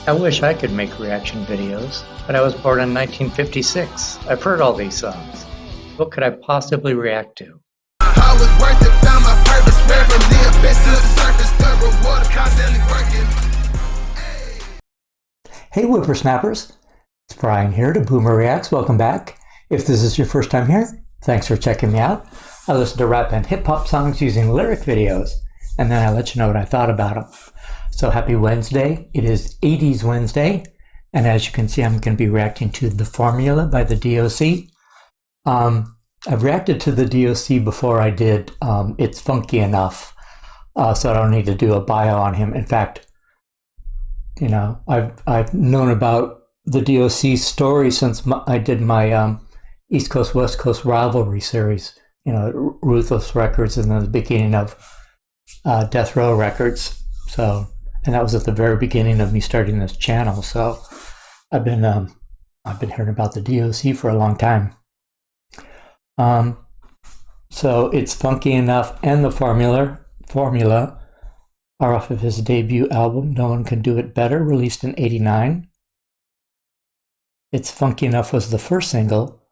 I wish I could make reaction videos, but I was born in 1956. I've heard all these songs. What could I possibly react to? I was worth it, found my purpose, rarely abyss to the surface, the reward of constantly working. Hey whippersnappers, it's Brian here to Boomer Reacts. Welcome back. If this is your first time here, thanks for checking me out. I listen to rap and hip hop songs using lyric videos, and then I let you know what I thought about them. So happy Wednesday. It is 80s Wednesday, and as you can see, I'm going to be reacting to The Formula by the D.O.C. I've reacted to the D.O.C. before I did It's Funky Enough, so I don't need to do a bio on him. In fact, you know, I've known about the D.O.C. story since I did my East Coast West Coast rivalry series, you know, Ruthless Records, and then the beginning of Death Row Records. So, and that was at the very beginning of me starting this channel. So I've been hearing about the D.O.C. for a long time. So It's Funky Enough and The Formula are off of his debut album, No One Can Do It Better, released in '89. It's Funky Enough was the first single.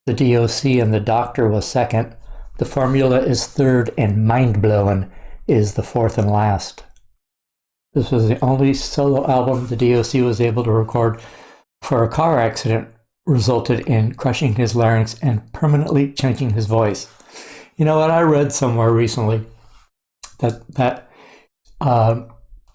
The D.O.C. and The Doctor was second. The Formula is third, and Mind Blowin' is the fourth and last. This was the only solo album the D.O.C. was able to record for a car accident resulted in crushing his larynx and permanently changing his voice. You know what? I read somewhere recently that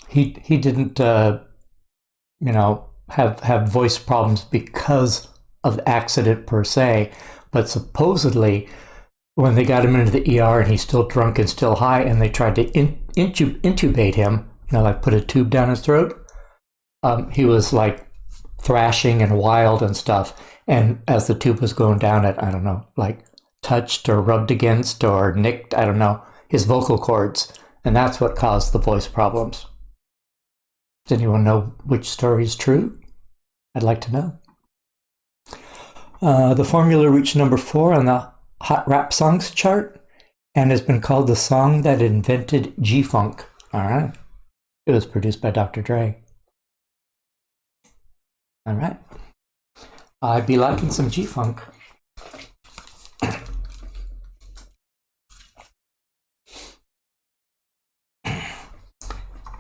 he didn't you know, have voice problems because of the accident per se, but supposedly when they got him into the ER and he's still drunk and still high, and they tried to intubate him, you know, like put a tube down his throat, he was like thrashing and wild and stuff. And as the tube was going down, it, I don't know, like touched or rubbed against or nicked, I don't know, his vocal cords. And that's what caused the voice problems. Does anyone know which story is true? I'd like to know. The Formula reached number 4 on the Hot Rap Songs chart and has been called the song that invented G-Funk. All right. It was produced by Dr. Dre. All right. I'd be liking some G-Funk.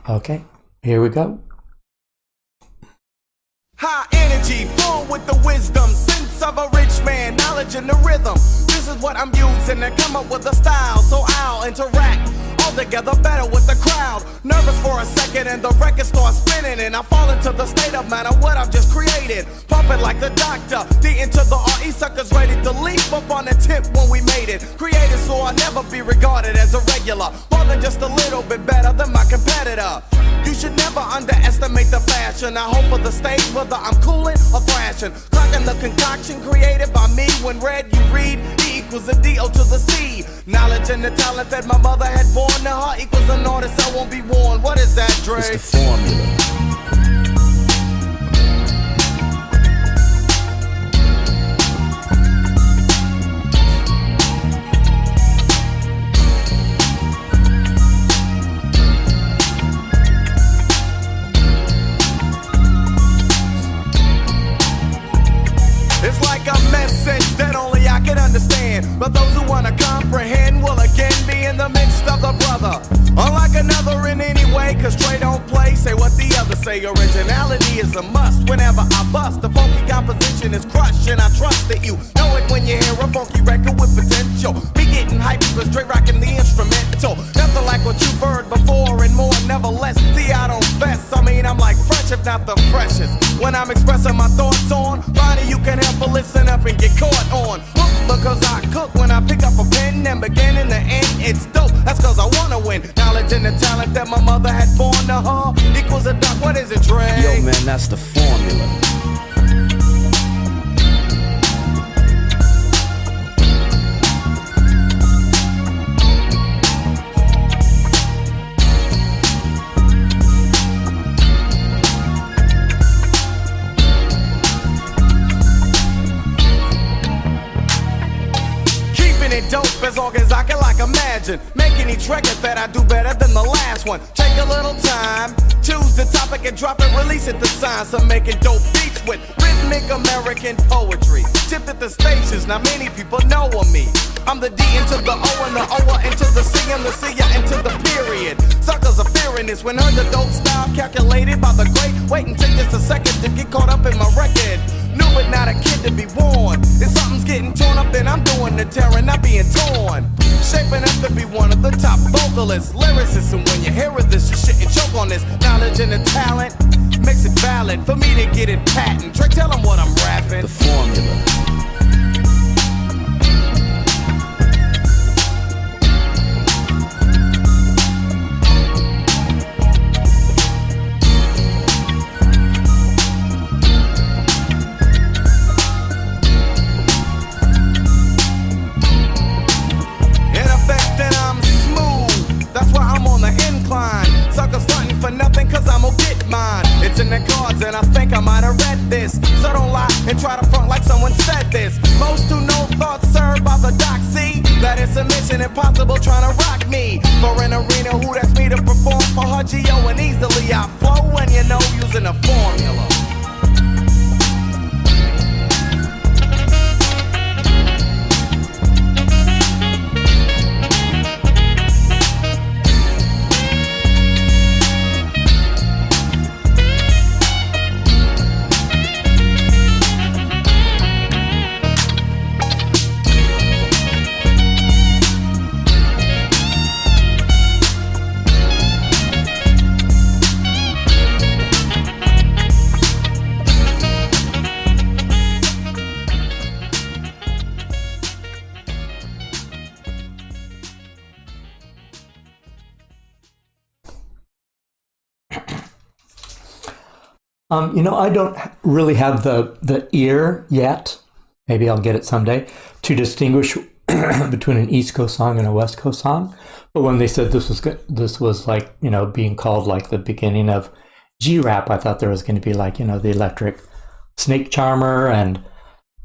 Okay, here we go. High energy, full with the wisdom, sense of a rich man, knowledge and the rhythm. This is what I'm using to come up with a style, so I'll interact all together better with the crowd. Nervous for a second and the record starts spinning, and I fall into the state of mind of what I've just created. Pumping like the doctor, D into the RE, suckers ready to leap up on the tip when we made it. Created so I'll never be regarded as a regular, more than just a little bit better than my competitor. You should never underestimate the fashion. I hope for the stage, whether I'm cooling or thrashing. Clocking the concoction created by me. When read, you read, E equals a D.O. to the C. Knowledge and the talent that my mother had born to her equals an artist I won't be warned. What is that, Dre? It's the formula. It's like a message that only I can understand, but those who wanna comprehend will again be in the midst of the brother. Unlike another in any way, cause Trey don't play, say what the others say. Originality is a must whenever I bust. The funky composition is crushed, and I trust that you know it when you hear a funky record with potential. Be getting hyped cause Trey rocking the instrumental. Nothing like what you've heard before and more, nevertheless. See, I don't fess, I mean I'm like fresh if not the freshest. When I'm expressing my thoughts on Bonnie, you can help but listen up and get caught on. Because I cook when I pick up a pen and begin in the end, it's dope. That's cause I wanna win. Knowledge and the talent that my mother had born to her equals a duck. What is it, Dre? Yo, man, that's the formula. Dope as long as I can like imagine making each record that I do better than the last one. Take a little time, choose the topic and drop it, release it. The science of making dope beats with rhythmic American poetry. Tipped at the stations, now many people know of me. I'm the D into the O and the O into the C and the C into the period. Suckers are fearing this when heard the dope style calculated by the great. Wait and take just a second to get caught up in my record. New but not a kid to be warned. If something's getting torn up, then I'm doing the tearing, not being torn. Shaping up to be one of the top vocalists, lyricists, and when you hear of this, you shouldn't choke on this. Knowledge and the talent makes it valid for me to get it patent. Drake, tell them what I'm rapping. The formula. Suckers frontin' for nothing cause I'm gonna get mine. It's in the cards and I think I might have read this. So don't lie and try to front like someone said this. Most who know thoughts served by the D.O.C. That it's a mission impossible trying to rock me. For an arena who that's me to perform for her G.O. and easily I flow when you know using a formula. I don't really have the ear yet. Maybe I'll get it someday to distinguish between an East Coast song and a West Coast song. But when they said this was like, being called like the beginning of G-rap, I thought there was going to be like, the Electric Snake Charmer and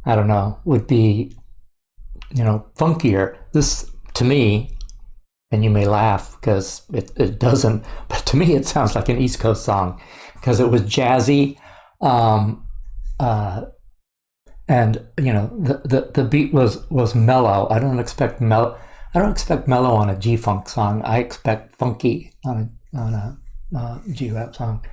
I don't know, would be, funkier. This to me, and you may laugh because it doesn't, but to me it sounds like an East Coast song because it was jazzy. And the beat was mellow. I don't expect mellow on a G-funk song. I expect funky on a G-rap song.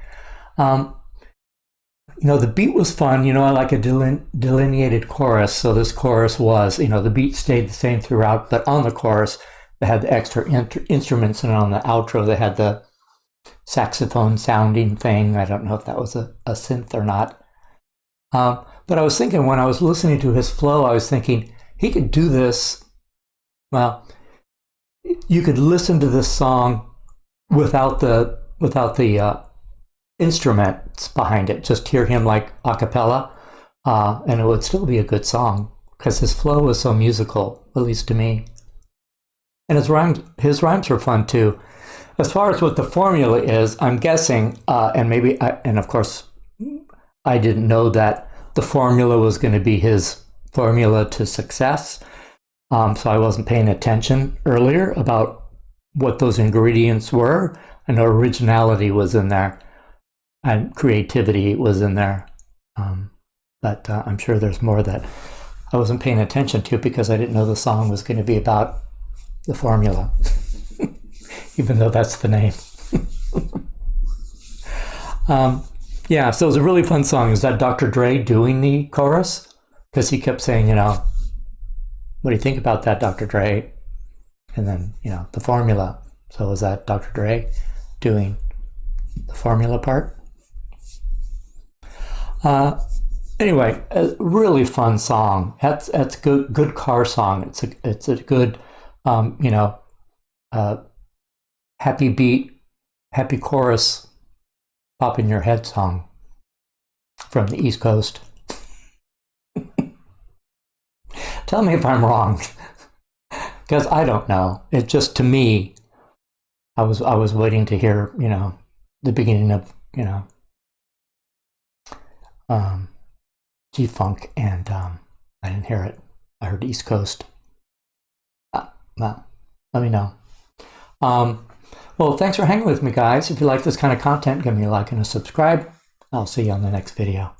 The beat was fun. I like a delineated chorus. So this chorus was, the beat stayed the same throughout, but on the chorus they had the extra instruments, and on the outro they had the saxophone sounding thing. I don't know if that was a synth or not. But I was thinking when I was listening to his flow, I was thinking he could do this. Well, you could listen to this song without the instruments behind it. Just hear him like a cappella, and it would still be a good song because his flow was so musical, at least to me. And his rhymes were fun too. As far as what the formula is, I'm guessing, and of course, I didn't know that the formula was going to be his formula to success. So I wasn't paying attention earlier about what those ingredients were. I know originality was in there and creativity was in there. But I'm sure there's more that I wasn't paying attention to because I didn't know the song was going to be about the formula, even though that's the name. Yeah, so it was a really fun song. Is that Dr. Dre doing the chorus? Because he kept saying, what do you think about that, Dr. Dre? And then, the formula. So was that Dr. Dre doing the formula part? Anyway, a really fun song. That's good car song. It's a good, happy beat, happy chorus, pop in your head song from the East Coast. Tell me if I'm wrong, because I don't know. It just, to me, I was waiting to hear, the beginning of, G-funk, and I didn't hear it. I heard East Coast. Well, let me know. Well, thanks for hanging with me, guys. If you like this kind of content, give me a like and a subscribe. I'll see you on the next video.